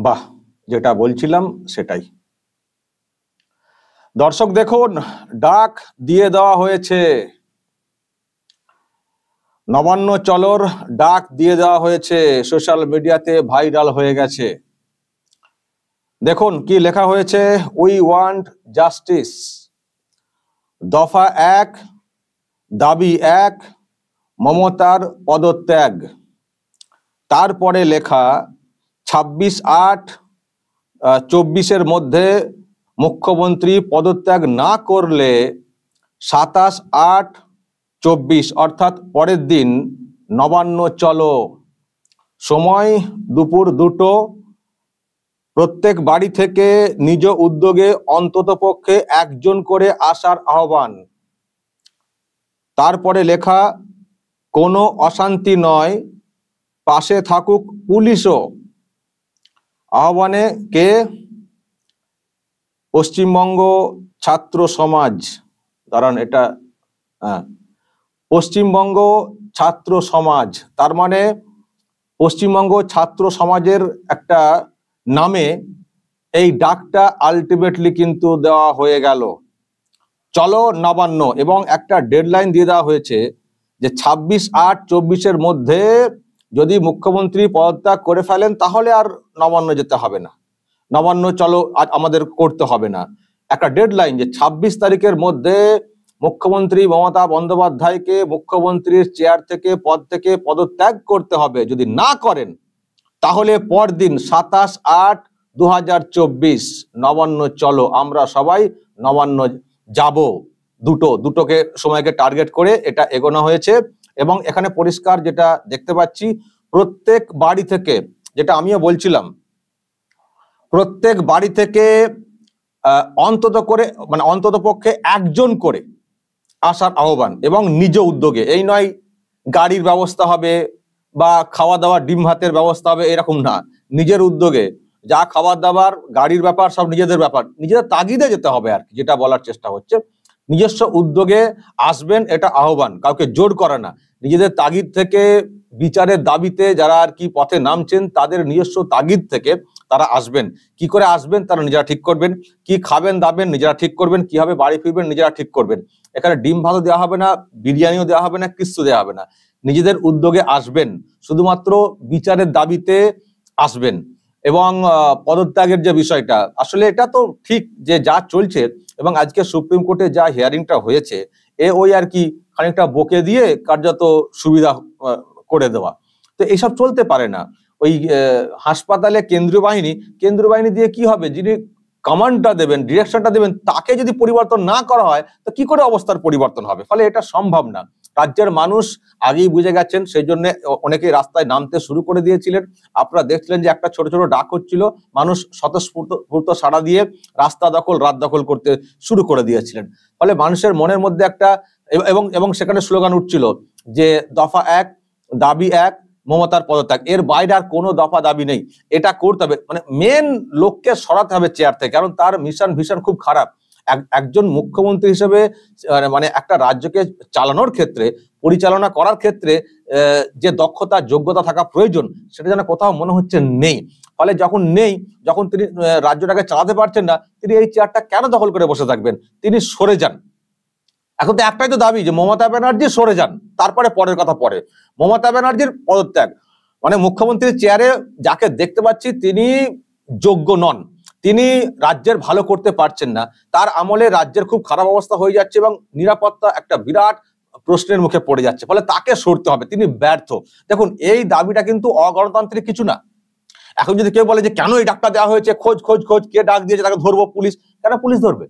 বাহ, যেটা বলছিলাম সেটাই। দর্শক দেখুন, ডাক দিয়ে দেওয়া হয়েছে, নবান্ন চলোর ডাক দিয়ে দেওয়া হয়েছে, সোশ্যাল মিডিয়াতে ভাইরাল হয়ে গেছে। দেখুন কি লেখা হয়েছে, উই ওয়ান্ট জাস্টিস, দফা 1, দাবি 1, মমতার পদত্যাগ। তারপরে লেখা 26/8/24 মধ্যে মুখ্যমন্ত্রী পদত্যাগ না করলে 27/8/24 অর্থাৎ পরের দিন নবান্ন চলো, সময় দুপুর 2টো, প্রত্যেক বাড়ি থেকে নিজ উদ্যোগে অন্ততপক্ষে 1 জন করে আসার আহ্বান। তারপরে লেখা, কোনো অশান্তি নয়, পাশে থাকুক পুলিশও। আহ্বানে কে? পশ্চিমবঙ্গ ছাত্র সমাজ। দাঁড়ান, এটা পশ্চিমবঙ্গ ছাত্র সমাজ, তার মানে পশ্চিমবঙ্গ ছাত্র সমাজের একটা নামে এই ডাকটা আলটিমেটলি কিন্তু দেওয়া হয়ে গেল। চলো নবান্ন, এবং একটা ডেডলাইন দিয়ে দেওয়া হয়েছে যে 26/8/24 মধ্যে যদি মুখ্যমন্ত্রী পদত্যাগ করে ফেলেন তাহলে আর নবান্ন যেতে হবে না, নবান্ন চলো আমাদের করতে হবে না। একটা ডেডলাইন যে 26 তারিখের মধ্যে মুখ্যমন্ত্রী মমতা বন্দ্যোপাধ্যায়কে মুখ্যমন্ত্রীর চেয়ার থেকে পদ থেকে পদত্যাগ করতে হবে। যদি না করেন তাহলে পরদিন 27/8/2024 নবান্ন চলো, আমরা সবাই নবান্ন যাব। দুটোকে সময়কে টার্গেট করে এটা এগোনো হয়েছে। এবং এখানে পরিষ্কার যেটা দেখতে পাচ্ছি, প্রত্যেক বাড়ি থেকে, যেটা আমিও বলছিলাম, প্রত্যেক বাড়ি থেকে অন্ততপক্ষে 1 জন করে আসার আহ্বান, এবং নিজ উদ্যোগে। এই নয় গাড়ির ব্যবস্থা হবে বা খাওয়া দাওয়া ডিম ভাতের ব্যবস্থা হবে, এরকম না। নিজের উদ্যোগে যা খাবার দাবার, গাড়ির ব্যাপার সব নিজেদের ব্যাপার, নিজেদের তাগিদে যেতে হবে আর কি, যেটা বলার চেষ্টা হচ্ছে। নিজস্ব উদ্যোগে আসবেন, এটা আহ্বান, কাউকে জোর করে না। নিজেদের তাগিদ থেকে, বিচারের দাবিতে যারা আর কি পথে নামছেন, তাদের নিজস্ব তাগিদ থেকে তারা আসবেন। কি করে আসবেন তারা নিজেরা ঠিক করবেন, কি খাবেন দাবেন নিজেরা ঠিক করবেন, কিভাবে বাড়ি ফিরবেন নিজেরা ঠিক করবেন। এখানে ডিম ভাতও দেওয়া হবে না, বিরিয়ানিও দেওয়া হবে না, কিচ্ছু দেওয়া হবে না। নিজেদের উদ্যোগে আসবেন, শুধুমাত্র বিচারের দাবিতে আসবেন। এবং পদত্যাগের যে বিষয়টা, আসলে এটা তো ঠিক যে যা চলছে, এবং আজকে সুপ্রিম কোর্টে যা হিয়ারিংটা হয়েছে, ওই আর কি খানিকটা বকে দিয়ে কার্যত সুবিধা করে দেওয়া। তো এইসব চলতে পারে না। ওই হাসপাতালে কেন্দ্রীয় বাহিনী দিয়ে কি হবে? যিনি কমান্ডটা দেবেন, ডিরেকশনটা দেবেন, তাকে যদি পরিবর্তন না করা হয় তো কি করে অবস্থার পরিবর্তন হবে? ফলে এটা সম্ভব না। রাজ্যের মানুষ আগেই বুঝে গেছেন, সেই জন্য অনেকেই রাস্তায় নামতে শুরু করে দিয়েছিলেন। আপনারা দেখছিলেন যে একটা ছোট ছোট ডাক হচ্ছিল, মানুষ স্বতঃস্ফূর্ত সাড়া দিয়ে রাস্তা দখল, রাত দখল করতে শুরু করে দিয়েছিলেন। ফলে মানুষের মনের মধ্যে একটা, এবং সেখানে স্লোগান উঠছিল যে দফা 1, দাবি 1, মমতার পদত্যাগ। এর বাইরে আর কোনো দফা দাবি নেই। এটা করতে হবে, মানে মেন লোককে সরাতে হবে চেয়ার থেকে, কারণ তার মিশন ভিশন খুব খারাপ। একজন মুখ্যমন্ত্রী হিসেবে, মানে একটা রাজ্যকে চালানোর ক্ষেত্রে, পরিচালনা করার ক্ষেত্রে যে দক্ষতা যোগ্যতা থাকা প্রয়োজন, সেটা যেন কোথাও মনে হচ্ছে নেই। ফলে যখন তিনি রাজ্যটাকে চালাতে পারছেন না, তিনি এই চেয়ারটা কেন দখল করে বসে থাকবেন? তিনি সরে যান। এখন তো একটাই তো দাবি যে মমতা ব্যানার্জি সরে যান, তারপরে পরের কথা পরে। মমতা ব্যানার্জির পদত্যাগ, মানে মুখ্যমন্ত্রীর চেয়ারে যাকে দেখতে পাচ্ছি তিনি যোগ্য নন, তিনি রাজ্যের ভালো করতে পারছেন না, তার আমলে রাজ্যের খুব খারাপ অবস্থা হয়ে যাচ্ছে এবং নিরাপত্তা একটা বিরাট প্রশ্নের মুখে পড়ে যাচ্ছে। ফলে তাকে সরতে হবে, তিনি ব্যর্থ। দেখুন, এই দাবিটা কিন্তু অগণতান্ত্রিক কিছু না। এখন যদি কেউ বলে যে কেন এই ডাকটা দেওয়া হয়েছে, খোঁজ খোঁজ খোঁজ, কে ডাক দিয়েছে, তাকে ধরবো, পুলিশ কেন পুলিশ ধরবে?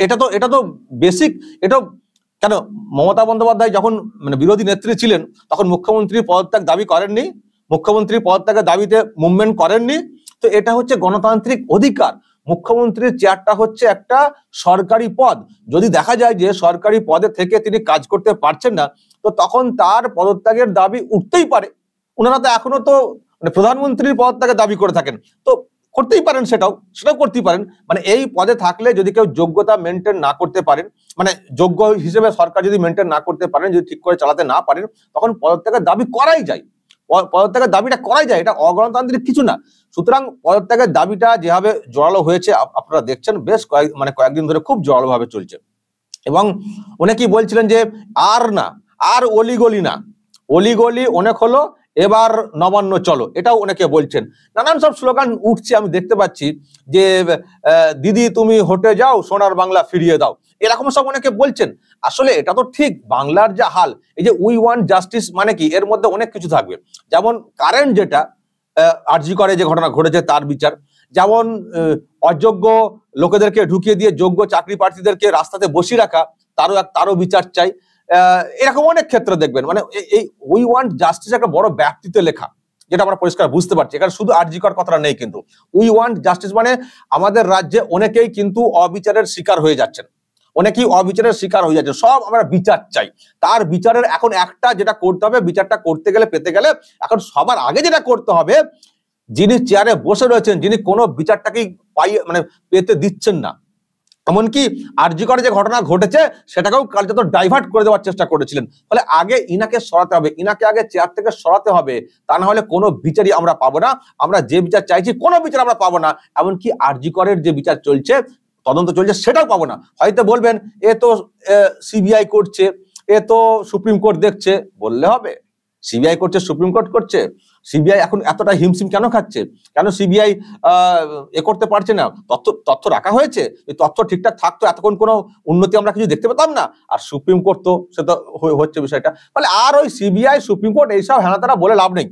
এটা তো বেসিক। এটা কেন মমতা বন্দ্যোপাধ্যায় যখন বিরোধী নেত্রী ছিলেন তখন মুখ্যমন্ত্রী পদত্যাগ দাবি করেননি? মুখ্যমন্ত্রী পদত্যাগের দাবিতে মুভমেন্ট করেননি? তো এটা হচ্ছে গণতান্ত্রিক অধিকার। মুখ্যমন্ত্রীর চেয়ারটা হচ্ছে একটা সরকারি পদ। যদি দেখা যায় যে সরকারি পদে থেকে তিনি কাজ করতে পারছেন না, তো তখন তার পদত্যাগের দাবি উঠতেই পারে। ওনারা তো এখনো তো প্রধানমন্ত্রীর পদত্যাগের দাবি করে থাকেন, তো করতেই পারেন, সেটাও করতেই পারেন। মানে এই পদে থাকলে যদি কেউ যোগ্যতা মেনটেন না করতে পারেন, মানে যোগ্য হিসেবে সরকার যদি মেনটেন না করতে পারেন, যদি ঠিক করে চালাতে না পারেন, তখন পদত্যাগের দাবি করাই যায়। পদত্যাগের দাবিটা করাই যায়, এটা অগণতান্ত্রিক কিছু না। সুতরাং পদত্যাগের দাবিটা যেভাবে জোরালো হয়েছে আপনারা দেখছেন, বেশ কয়েকদিন ধরে খুব জোরালো ভাবে চলছে। এবং অনেকেই বলছিলেন যে আর না, আর অলিগলি না, অলিগলি অনেক হলো, এবার নবান্ন চলো, এটাও অনেকে বলছেন। নানান সব স্লোগান উঠছে, আমি দেখতে পাচ্ছি যে দিদি তুমি হটে যাও, সোনার বাংলা ফিরিয়ে দাও, এরকম সব অনেকে বলছেন। আসলে এটা তো ঠিক, বাংলার যা হাল, এই যে উই ওয়ান্ট জাস্টিস মানে কি, এর মধ্যে অনেক কিছু থাকবে। যেমন কারেন্ট যেটা আরজি করে যে ঘটনা ঘটেছে তার বিচার, যেমন অযোগ্য লোকেদেরকে ঢুকিয়ে দিয়ে যোগ্য চাকরি প্রার্থীদেরকে রাস্তাতে বসিয়ে রাখা, তারও বিচার চাই। এরকম অনেক ক্ষেত্রে দেখবেন, মানে এই উই ওয়ান্ট জাস্টিস একটা বড় ব্যাপ্তিতে লেখা, যেটা আমরা পরিষ্কার বুঝতে পারছি। এখানে শুধু আরজিকর কথাটা নেই, কিন্তু উই ওয়ান্ট জাস্টিস মানে আমাদের রাজ্যে অনেকেই কিন্তু অবিচারের শিকার হয়ে যাচ্ছেন, অনেকেই অবিচারের শিকার হয়ে যাচ্ছে, সব আমরা বিচার চাই। তার বিচারের এখন একটা যেটা করতে হবে, বিচারটা করতে গেলে, পেতে গেলে এখন সবার আগে যেটা করতে হবে, যিনি চেয়ারে বসে রয়েছেন, যিনি কোনো বিচারটাকেই মানে পেতে দিচ্ছেন না, এমনকি আরজি করে যে ঘটনা ঘটেছে সেটাকেও কার্যত ডাইভার্ট করে দেওয়ার চেষ্টা করেছিলেন। ফলে আগে ইনাকে সরাতে হবে, ইনাকে আগে চেয়ার থেকে সরাতে হবে, তা না হলে কোনো বিচারই আমরা পাবো না। আমরা যে বিচার চাইছি কোনো বিচার আমরা পাবো না, এমনকি আরজি করের যে বিচার চলছে, তদন্ত চলছে, সেটাও পাবো না। হয়তো বলবেন এ তো সিবিআই করছে, এ তো সুপ্রিম কোর্ট দেখছে, বললে হবে? সিবিআই করছে, সুপ্রিম কোর্ট করছে, সিবিআই এখন এতটা হিমশিম কেন খাচ্ছে? কেন সিবিআই করতে পারছে না? তথ্য রাখা হয়েছে, এই তথ্য ঠিকঠাক থাকতো এতক্ষণ কোনো উন্নতি আমরা কিছু দেখতে পেতাম না। আর সুপ্রিম কোর্ট তো সে তো হচ্ছে বিষয়টা। ফলে আর ওই সিবিআই, সুপ্রিম কোর্ট এইসব হেনাতারা বলে লাভ নেই।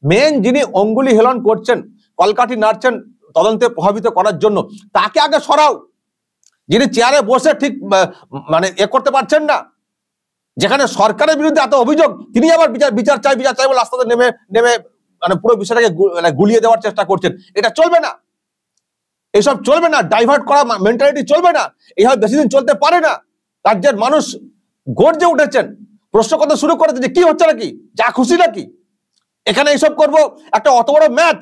মেন যিনি অঙ্গুলি হেলন করছেন, কলকাঠি নাড়ছেন তদন্তে প্রভাবিত করার জন্য, তাকে আগে সরাও। যিনি চেয়ারে বসে ঠিক মানে করতে পারছেন না, যেখানে সরকারের বিরুদ্ধে এত অভিযোগ, তিনি আবার বিচার চাই বলে রাস্তাতে নেমে মানে পুরো বিষয়টাকে গুলিয়ে দেওয়ার চেষ্টা করছেন। এটা চলবে না, এসব চলবে না, ডাইভার্ট করা মেন্টালিটি চলবে না, এইভাবে বেশি দিন চলতে পারে না। রাজ্যের মানুষ গর্জে উঠেছেন, প্রশ্ন করতে শুরু করেছে যে কি হচ্ছে নাকি, যা খুশি নাকি, এখানে এইসব করবো। একটা অত বড় ম্যাচ,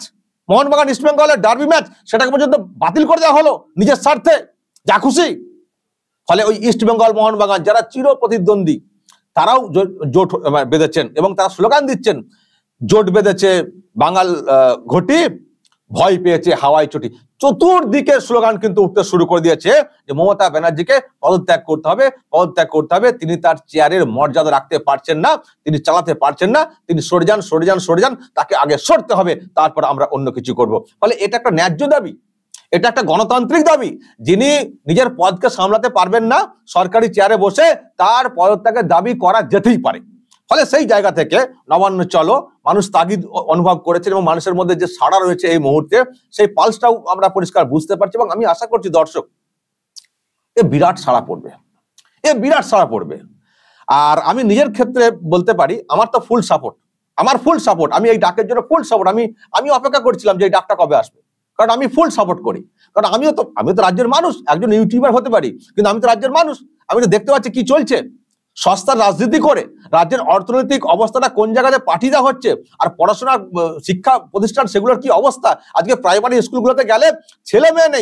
মোহনবাগান ইস্ট বেঙ্গলের ডার্বি ম্যাচ, সেটাকে পর্যন্ত বাতিল করে দেওয়া হলো নিজের স্বার্থে, যা খুশি। ফলে ওই ইস্ট বেঙ্গল মোহনবাগান যারা চির প্রতিদ্বন্দ্বী, তারাও জোট বেঁধেছেন এবং তারা স্লোগান দিচ্ছেন, জোট বেঁধেছে বাঙাল ঘটি, ভয় পেয়েছে হাওয়াই চটি। চতুর্দিকে স্লোগান কিন্তু উঠতে শুরু করে দিয়েছে যে মমতা ব্যানার্জিকে পদত্যাগ করতে হবে, পদত্যাগ করতে হবে। তিনি তার চেয়ারের মর্যাদা রাখতে পারছেন না, তিনি চালাতে পারছেন না, তিনি সরে যান, তাকে আগে সরতে হবে, তারপর আমরা অন্য কিছু করব। ফলে এটা একটা ন্যায্য দাবি, এটা একটা গণতান্ত্রিক দাবি। যিনি নিজের পদকে সামলাতে পারবেন না, সরকারি চেয়ারে বসে তার পদত্যাগের দাবি করা যেতেই পারে। ফলে সেই জায়গা থেকে নবান্ন চলো মানুষ তাগিদ অনুভব করেছেন এবং মানুষের মধ্যে যে সাড়া রয়েছে এই মুহূর্তে, সেই পালসটাও আমরা পরিষ্কার বুঝতে পারছি। এবং আমি আশা করছি দর্শক এ বিরাট সাড়া পড়বে, আর আমি নিজের ক্ষেত্রে বলতে পারি আমার তো ফুল সাপোর্ট, আমি এই ডাকের জন্য ফুল সাপোর্ট। আমি অপেক্ষা করছিলাম যে এই ডাকটা কবে আসবে, কারণ আমি ফুল সাপোর্ট করি। কারণ আমিও তো রাজ্যের মানুষ, একজন ইউটিউবার হতে পারি, কিন্তু আমি তো রাজ্যের মানুষ। আমি তো দেখতে পাচ্ছি কি চলছে, সস্তার রাজনীতি করে রাজ্যের অর্থনৈতিক অবস্থাটা কোন জায়গাতে পাঠিয়ে দেওয়া হচ্ছে, আর পড়াশোনার শিক্ষা প্রতিষ্ঠান সেগুলোর কি অবস্থা। আজকে প্রাইমারি স্কুলগুলোতে গেলে ছেলে মেয়ে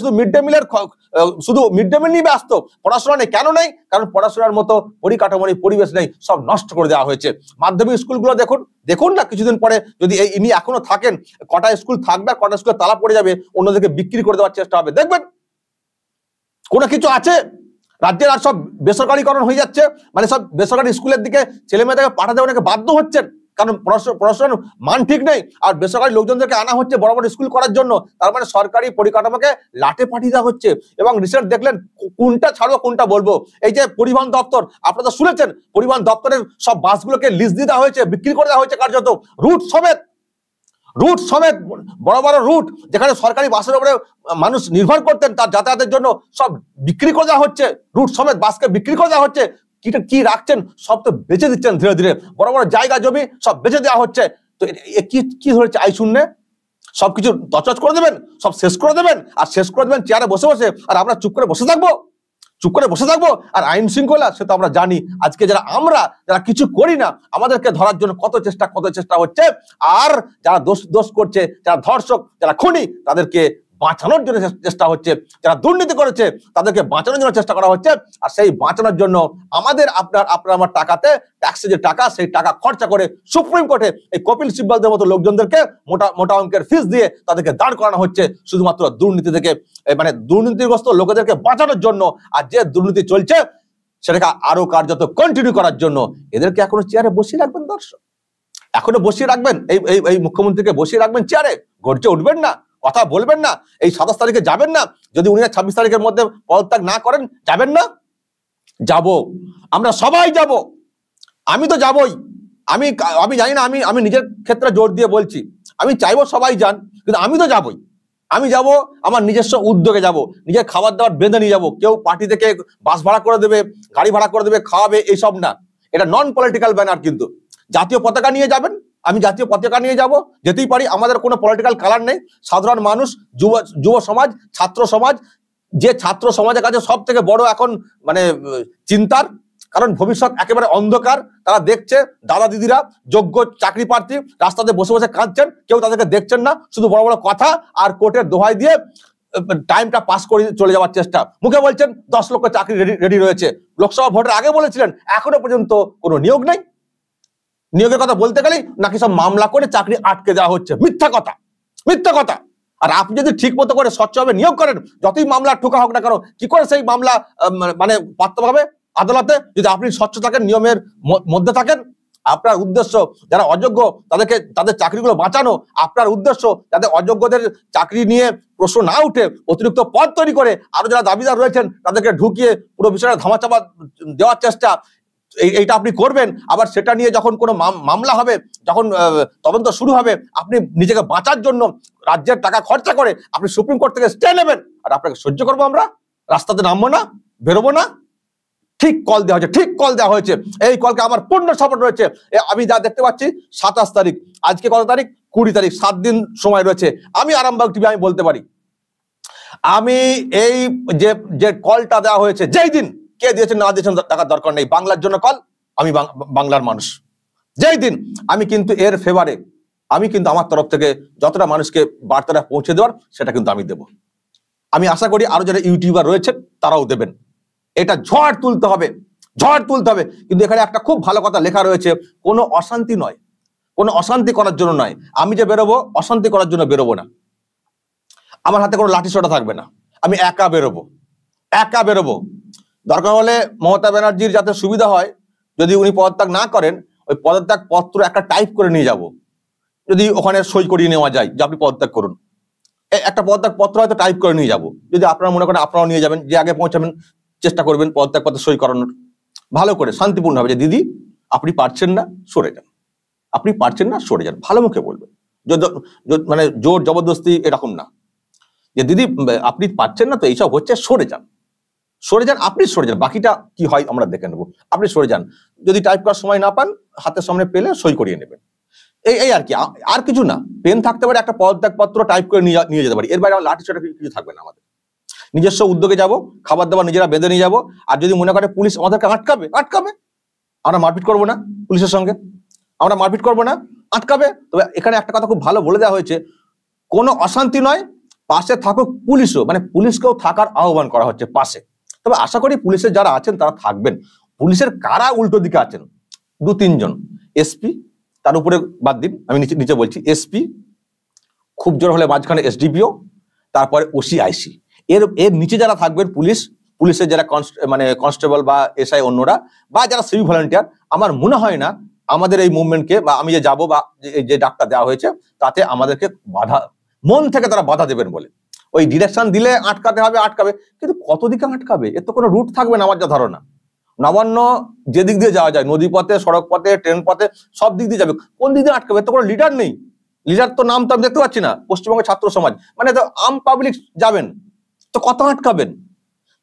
শুধু মিড ডে মিলের নিয়ে ব্যস্ত, পড়াশোনা নেই। কেন নেই? কারণ পড়াশোনার মতো পরিকাঠামো নেই, পরিবেশ নেই, সব নষ্ট করে দেওয়া হয়েছে। মাধ্যমিক স্কুলগুলো দেখুন না, কিছুদিন পরে যদি ইনি এখনো থাকেন, কটা স্কুল থাকবে, কটা স্কুলে তালা পড়ে যাবে, অন্যদিকে বিক্রি করে দেওয়ার চেষ্টা হবে। দেখবেন কোনো কিছু আছে রাজ্যের, আর সব বেসরকারীকরণ হয়ে যাচ্ছে। মানে সব বেসরকারি স্কুলের দিকে ছেলে মেয়েদেরকে পাঠাতে অনেকে বাধ্য হচ্ছেন, কারণ পড়াশোনার মান ঠিক নেই। আর বেসরকারি লোকজনদেরকে আনা হচ্ছে বড় বড় স্কুল করার জন্য, তার মানে সরকারি পরিকাঠামোকে লাটে পাঠিয়ে দেওয়া হচ্ছে। এবং রিসেন্ট দেখলেন, কোনটা ছাড়বো কোনটা বলবো, এই যে পরিবহন দপ্তর, আপনারা শুনেছেন পরিবহন দপ্তরের সব বাসগুলোকে লিজ দিয়ে দেওয়া হয়েছে, বিক্রি করে দেওয়া হয়েছে কার্যত, রুট সমেত বড় বড় রুট যেখানে সরকারি বাসের উপরে মানুষ নির্ভর করতেন তার যাতায়াতের জন্য, সব বিক্রি করে দেওয়া হচ্ছে, রুট সমেত বাসকে বিক্রি করে দেওয়া হচ্ছে। কি রাখছেন, সব তো বেচে দিচ্ছেন ধীরে ধীরে, বড় বড় জায়গা জমি সব বেচে দেওয়া হচ্ছে। তো কি ধরেছে আই শূন্যে, সবকিছু তছনছ করে দেবেন, সব শেষ করে দেবেন, আর শেষ করে দেবেন চেয়ারে বসে বসে, আর আমরা চুপ করে বসে থাকবো। আর আইন শৃঙ্খলা সে তো আমরা জানি, আজকে যারা কিছু করি না, আমাদেরকে ধরার জন্য কত চেষ্টা হচ্ছে। আর যারা দোষ করছে, যারা ধর্ষক, যারা খুনি, তাদেরকে বাঁচানোর জন্য চেষ্টা হচ্ছে, যারা দুর্নীতি করেছে তাদেরকে বাঁচানোর জন্য চেষ্টা করা হচ্ছে। আর সেই বাঁচানোর জন্য আমাদের আপনার আমার টাকাতে, ট্যাক্সের যে টাকা, সেই টাকা খরচা করে সুপ্রিম কোর্টে এই কপিল সিব্বলদের মতো লোকজনদেরকে মোটা অঙ্কের ফিস দিয়ে তাদেরকে দাঁড় করানো হচ্ছে শুধুমাত্র দুর্নীতি থেকে, মানে দুর্নীতিগ্রস্ত লোকেদেরকে বাঁচানোর জন্য। আর যে দুর্নীতি চলছে সেটাকে আরো কার্যত কন্টিনিউ করার জন্য এদেরকে এখনো চেয়ারে বসিয়ে রাখবেন। দর্শক, এখনো বসিয়ে রাখবেন, এই মুখ্যমন্ত্রীকে বসিয়ে রাখবেন চেয়ারে, গর্জে উঠবেন না, কথা বলবেন না, এই 27 তারিখে যাবেন না? যদি উনি 26 তারিখের মধ্যে পদত্যাগ না করেন, যাবেন না? যাব, আমরা সবাই যাব, আমি তো যাবই। আমি জানি না, আমি নিজের ক্ষেত্রে জোর দিয়ে বলছি, আমি চাইবো সবাই যান, কিন্তু আমি তো যাবই। আমি যাব আমার নিজস্ব উদ্যোগে যাব, নিজের খাবার দাবার বেঁধে নিয়ে যাবো। কেউ পার্টি থেকে বাস ভাড়া করে দেবে, গাড়ি ভাড়া করে দেবে, খাওয়াবে, এইসব না। এটা নন পলিটিক্যাল ব্যানার, কিন্তু জাতীয় পতাকা নিয়ে যাবেন, আমি জাতীয় পতাকা নিয়ে যাব, যেতেই পারি, আমাদের কোনো পলিটিক্যাল কালার নেই। সাধারণ মানুষ, যুব সমাজ, ছাত্র সমাজ, যে ছাত্র সমাজের কাছে সব থেকে বড় এখন মানে চিন্তার, কারণ ভবিষ্যৎ একেবারে অন্ধকার। তারা দেখছে দাদা দিদিরা, যোগ্য চাকরি প্রার্থী রাস্তাতে বসে বসে কাঁদছেন, কেউ তাদেরকে দেখছেন না, শুধু বড় বড় কথা আর কোর্টের দোহাই দিয়ে টাইমটা পাস করে চলে যাওয়ার চেষ্টা। মুখে বলছেন 10 লক্ষ চাকরি রেডি রয়েছে, লোকসভা ভোটের আগে বলেছিলেন, এখনো পর্যন্ত কোনো নিয়োগ নেই। নিয়োগের কথা বলতে গেলেই নাকি সব মামলা করে চাকরি আটকে দেওয়া হচ্ছে, মিথ্যা কথা, মিথ্যা কথা। আর আপনি যদি ঠিক মতো করে স্বচ্ছভাবে নিয়োগ করেন, যতই মামলা ঠোকা হোক না কেন, কি করে সেই মামলা মানে পাত্র পাবে আদালতে? যদি আপনি স্বচ্ছ থাকেন, নিয়মের মধ্যে থাকেন, আপনার উদ্দেশ্য যারা অযোগ্য তাদেরকে, তাদের চাকরিগুলো বাঁচানো, আপনার উদ্দেশ্য যাতে অযোগ্যদের চাকরি নিয়ে প্রশ্ন না উঠে অতিরিক্ত পদ তৈরি করে আরো যারা দাবিদার রয়েছেন তাদেরকে ঢুকিয়ে পুরো বিষয়টা ধামাচাপা দেওয়ার চেষ্টা, এইটা আপনি করবেন। আবার সেটা নিয়ে যখন কোনো মামলা হবে, যখন তদন্ত শুরু হবে, আপনি নিজেকে বাঁচার জন্য রাজ্যের টাকা খরচা করে আপনি সুপ্রিম কোর্ট থেকে স্টে নেবেন। আর আপনাকে সহ্য করবো আমরা? রাস্তাতে নামবো না, বেরোবো না? ঠিক কল দেওয়া হয়েছে, ঠিক কল দেওয়া হয়েছে। এই কলকে আমার পূর্ণ সাপোর্ট রয়েছে। আমি যা দেখতে পাচ্ছি 27 তারিখ, আজকে কত তারিখ? 20 তারিখ, 7 দিন সময় রয়েছে। আমি আরামবাগ টিভি আমি বলতে পারি, আমি এই যে কলটা দেওয়া হয়েছে, যেই দিন কে দিয়েছেন না দিয়েছেন টাকার দরকার নেই, বাংলার জন্য কল, আমি বাংলার মানুষ, যেই দিন আমি কিন্তু এর ফেভারে, আমি কিন্তু আমার তরফ থেকে যতটা মানুষকে বার্তাটা পৌঁছে দেওয়ার সেটা কিন্তু আমি দেব। আমি আশা করি আরো যারা ইউটিউবার রয়েছেন তারাও দেবেন। এটা ঝড় তুলতে হবে, ঝড় তুলতে হবে। কিন্তু এখানে একটা খুব ভালো কথা লেখা রয়েছে, কোনো অশান্তি নয়, কোনো অশান্তি করার জন্য নয়। আমি যে বেরোবো অশান্তি করার জন্য বেরোবো না, আমার হাতে কোনো লাঠি সোটা থাকবে না, আমি একা বেরোবো, একা বেরোবো। দরকার হলে মমতা ব্যানার্জির যাতে সুবিধা হয়, যদি উনি পদত্যাগ না করেন, ওই পদত্যাগ পত্র একটা টাইপ করে নিয়ে যাব, যদি ওখানে সই করিয়ে নেওয়া যায় যে আপনি পদত্যাগ করুন, একটা পদত্যাগ পত্র হয়তো টাইপ করে নিয়ে যাব। যদি আপনারা মনে করেন আপনারাও নিয়ে যাবেন, যে আগে পৌঁছাবেন চেষ্টা করবেন পদত্যাগ পত্র সই করানোর, ভালো করে শান্তিপূর্ণ হবে, যে দিদি আপনি পারছেন না সরে যান, আপনি পারছেন না সরে যান, ভালো মুখে বলবেন, মানে জোর জবরদস্তি এরকম না, যে দিদি আপনি পারছেন না তো এইসব হচ্ছে, সরে যান, সরে যান, আপনি সরে যান, বাকিটা কি হয় আমরা দেখে নেবো, আপনি সরে যান। যদি টাইপ করার সময় না পান, হাতের সামনে পেলে সই করিয়ে নেবেন, এই আর কি, আর কিছু না। পেন থাকতে পারে, একটা পদত্যাগ পত্র টাইপ করে নিয়ে যেতে পারি, এর বাইরে লাঠি ছোটা কিছু থাকবে না। আমাদের নিজস্ব উদ্যোগে যাব, খাবার দাবার নিজেরা বেঁধে নিয়ে যাবো। আর যদি মনে করে পুলিশ আমাদেরকে আটকাবে, আমরা মারপিট করবো না, পুলিশের সঙ্গে আমরা মারপিট করবো না, আটকাবে। তবে এখানে একটা কথা খুব ভালো বলে দেওয়া হয়েছে, কোনো অশান্তি নয়, পাশে থাকুক পুলিশও, মানে পুলিশকেও থাকার আহ্বান করা হচ্ছে পাশে। তবে আশা করি পুলিশের যারা আছেন তারা থাকবেন। পুলিশের কারা উল্টো দিকে আছেন? 2-3 জন, এসপি, তার উপরে বাদ দিন, আমি নিচে বলছি, এসপি, খুব জোর হলে মাঝখানে এসডিপিও, তারপরে ওসিআইসি, এর নিচে যারা থাকবেন পুলিশের যারা মানে কনস্টেবল বা এসআই অন্যরা, বা যারা সিভিক ভলান্টিয়ার, আমার মনে হয় না আমাদের এই মুভমেন্টকে, বা আমি যে যাবো বা যে ডাকটা দেওয়া হয়েছে তাতে আমাদেরকে বাধা, মন থেকে তারা বাধা দেবেন বলে। ওই ডিরেকশন দিলে আটকাতে হবে, আটকাবে, কিন্তু কত দিকে আটকাবে? এর তো কোনো রুট থাকবে না আমার যা ধারণা। নবান্ন যে দিক দিয়ে যাওয়া যায়, নদী পথে, সড়ক পথে, ট্রেন পথে, সব দিক দিয়ে যাবে, কোন দিক দিয়ে আটকাবে? তো কোনো লিডার নেই, লিডার তো নাম তো আমি দেখতে পাচ্ছি না। পশ্চিমবঙ্গের ছাত্র সমাজ মানে তো আম পাবলিক যাবেন, তো কত আটকাবেন?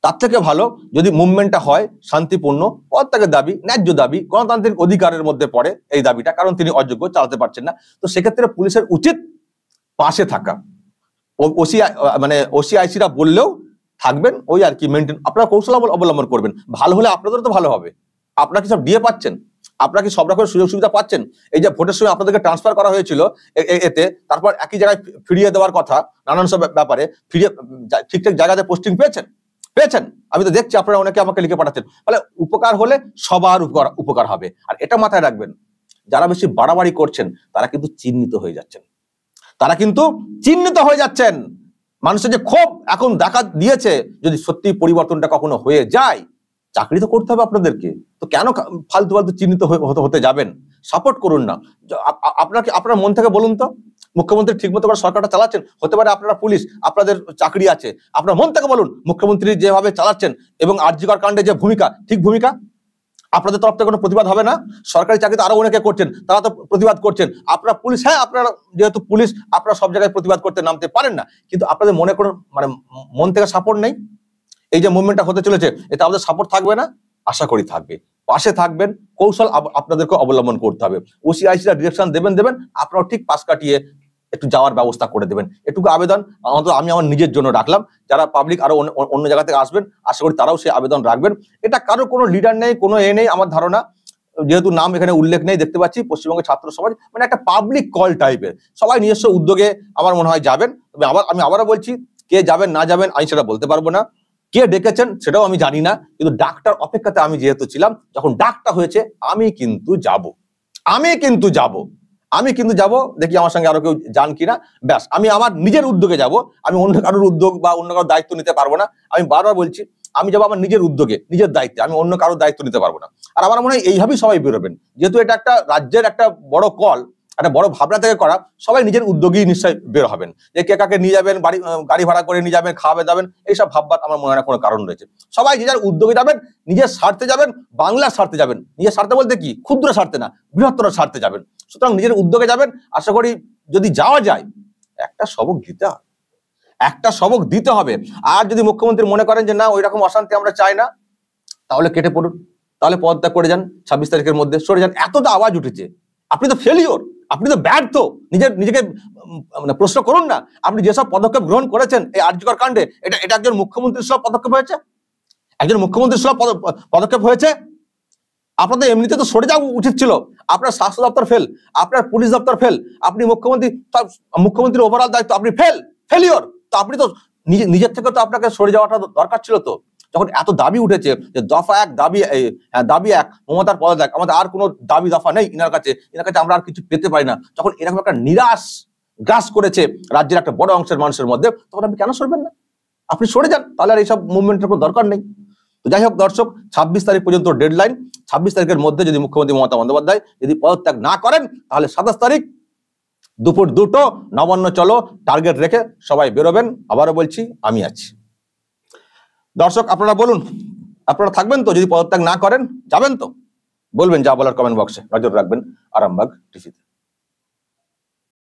তার থেকে ভালো যদি মুভমেন্টটা হয় শান্তিপূর্ণ, পদত্যাগের দাবি ন্যায্য দাবি, গণতান্ত্রিক অধিকারের মধ্যে পড়ে এই দাবিটা, কারণ তিনি অযোগ্য, চালাতে পারছেন না। তো সেক্ষেত্রে পুলিশের উচিত পাশে থাকা। মানে ওসিআইসিরা বললেও থাকবেন, ওই আর কি মেনটেন, আপনারা কৌশল অবলম্বন করবেন, ভালো হলে আপনাদেরও তো ভালো হবে। আপনারা কি সব ডিএ পাচ্ছেন? আপনারা কি সব রকমের সুযোগ সুবিধা পাচ্ছেন? এই যে ভোটের সময় আপনাদেরকে ট্রান্সফার করা হয়েছিল এতে, তারপর একই জায়গায় ফিরিয়ে দেওয়ার কথা, নানান সব ব্যাপারে ফিরিয়ে ঠিকঠাক জায়গাতে পোস্টিং পেয়েছেন? আমি তো দেখছি আপনারা অনেকে আমাকে লিখে পাঠাচ্ছেন। ফলে উপকার হলে সবার উপকার হবে। আর এটা মাথায় রাখবেন, যারা বেশি বাড়াবাড়ি করছেন তারা কিন্তু চিহ্নিত হয়ে যাচ্ছেন। মানুষের যে ক্ষোভ এখন দেখা দিয়েছে, যদি সত্যি পরিবর্তনটা কখনো হয়ে যায়, চাকরি তো করতে হবে আপনাদেরকে, তো কেন ফালতু চিহ্নিত হতে যাবেন? সাপোর্ট করুন না। আপনার মন থেকে বলুন তো, মুখ্যমন্ত্রী ঠিকমতো করে সরকারটা চালাচ্ছেন? হতে পারে আপনারা পুলিশ, আপনাদের চাকরি আছে, আপনার মন থেকে বলুন মুখ্যমন্ত্রী যেভাবে চালাচ্ছেন এবং আরজি কর কাণ্ডে যে ভূমিকা, ঠিক ভূমিকা? আপনাদের তরফ থেকে কোনো প্রতিবাদ হবে না? সরকারি চাকরি তো আরো অনেকে করছেন, তারা তো প্রতিবাদ করছেন। আপনারা পুলিশ, হ্যাঁ আপনারা যেহেতু পুলিশ, আপনারা সব জায়গায় প্রতিবাদ করতে নামতে পারেন না, কিন্তু আপনাদের মনে কোনো মন থেকে সাপোর্ট নেই? এই যে মুভমেন্টটা হতে চলেছে, এতে আমাদের সাপোর্ট থাকবে না? আশা করি থাকবে। পাশে থাকবেন, কৌশল আপনাদেরকে অবলম্বন করতে হবে। ওসিআইসিরা ডিরেকশন দেবেন, আপনারাও ঠিক পাশ কাটিয়ে একটু যাওয়ার ব্যবস্থা করে দেবেন। এটুকু আবেদন আমি আমার নিজের জন্য রাখলাম। যারা পাবলিক আরো অন্য জায়গা থেকে আসবেন, আশা করি তারাও সেই আবেদন রাখবেন। এটা কারোর কোনো লিডার নেই, কোনো নেই আমার ধারণা, যেহেতু নাম এখানে উল্লেখ নেই, দেখতে পাচ্ছি পশ্চিমবঙ্গের ছাত্র সমাজ একটা পাবলিক কল টাইপের, সবাই নিজস্ব উদ্যোগে আমার মনে হয় যাবেন। তবে আমি আবারও বলছি, কে যাবেন না যাবেন আমি সেটা বলতে পারবো না, কে ডেকেছেন সেটাও আমি জানি না, কিন্তু ডাকটার অপেক্ষাতে আমি যেহেতু ছিলাম, যখন ডাকটা হয়েছে আমি কিন্তু যাব। দেখি আমার সঙ্গে আরো কেউ যান কিনা। ব্যাস, আমি আমার নিজের উদ্যোগে যাব, আমি অন্য কারোর উদ্যোগ বা অন্য কারোর দায়িত্ব নিতে পারবো না। আমি বারবার বলছি, আমি যাবো আমার নিজের উদ্যোগে, নিজের দায়িত্বে, আমি অন্য কারোর দায়িত্ব নিতে পারবো না। আর আমার মনে হয় এইভাবেই সবাই বেরোবেন, যেহেতু এটা একটা রাজ্যের একটা বড় কল, একটা বড় ভাবনা থেকে করা, সবাই নিজের উদ্যোগেই নিশ্চয়ই বের হবেন। যে কে কাকে নিয়ে যাবেন, গাড়ি ভাড়া করে নিয়ে যাবেন, খাওয়াবে যাবেন, এইসব ভাববার আমার মনে হয় না কোনো কারণ রয়েছে। সবাই যে যার উদ্যোগে যাবেন, নিজের স্বার্থে যাবেন, বাংলার স্বার্থে যাবেন। নিজের স্বার্থে বলতে কি, ক্ষুদ্র স্বার্থে না, বৃহত্তর স্বার্থে যাবেন। সুতরাং নিজের উদ্যোগে যাবেন। আশা করি যদি যাওয়া যায়, একটা সবক দিতে হবে। আর যদি মুখ্যমন্ত্রী মনে করেন যে না, ওই রকম অশান্তি আমরা চাই না, তাহলে কেটে পড়ুন, তাহলে পদত্যাগ করে যান, 26 তারিখের মধ্যে সরে যান। এত তো আওয়াজ উঠেছে, আপনি তো ফেলিওর, আপনি তো ব্যর্থ। নিজেকে প্রশ্ন করুন না, আপনি যেসব পদক্ষেপ গ্রহণ করেছেন এই আরজি কর কাণ্ডে, এটা একজন মুখ্যমন্ত্রীর সব পদক্ষেপ হয়েছে? পদক্ষেপ হয়েছে? আপনাদের এমনিতে তো সরে যাওয়া উচিত ছিল। আপনার স্বাস্থ্য দপ্তর ফেল, আপনার পুলিশ দপ্তর ফেল, আপনি মুখ্যমন্ত্রীর ওভারঅল দায়িত্ব, আপনি ফেলিওর। তো আপনি তো নিজের থেকে তো আপনাকে সরে যাওয়াটা দরকার ছিল। তো যখন এত দাবি উঠেছে যে দফা এক, দাবি এক, মমতার পদত্যাগ, আমাদের আর কোনো দাবি দফা নেই ইনার কাছে আমরা আর কিছু পেতে পারি না, যখন এরকম একটা নিরাশ গ্রাস করেছে রাজ্যের একটা বড় অংশের মানুষের মধ্যে, তখন আপনি কেন সরবেন না? আপনি সরে যান, তাহলে আর এইসব মুভমেন্টের কোনো দরকার নেই। তো যাই হোক দর্শক, 26 তারিখ পর্যন্ত ডেডলাইন। 26 তারিখের মধ্যে যদি মুখ্যমন্ত্রী মমতা বন্দ্যোপাধ্যায় যদি পদত্যাগ না করেন, তাহলে 27 তারিখ দুপুর 2টো নবান্ন চলো টার্গেট রেখে সবাই বেরোবেন। আবারও বলছি, আমি আছি। দর্শক আপনারা বলুন, আপনারা থাকবেন তো? যদি পদত্যাগ না করেন, যাবেন তো? বলবেন, যা বলার কমেন্ট বক্সে। নজর রাখবেন আরামবাগ টিভিতে।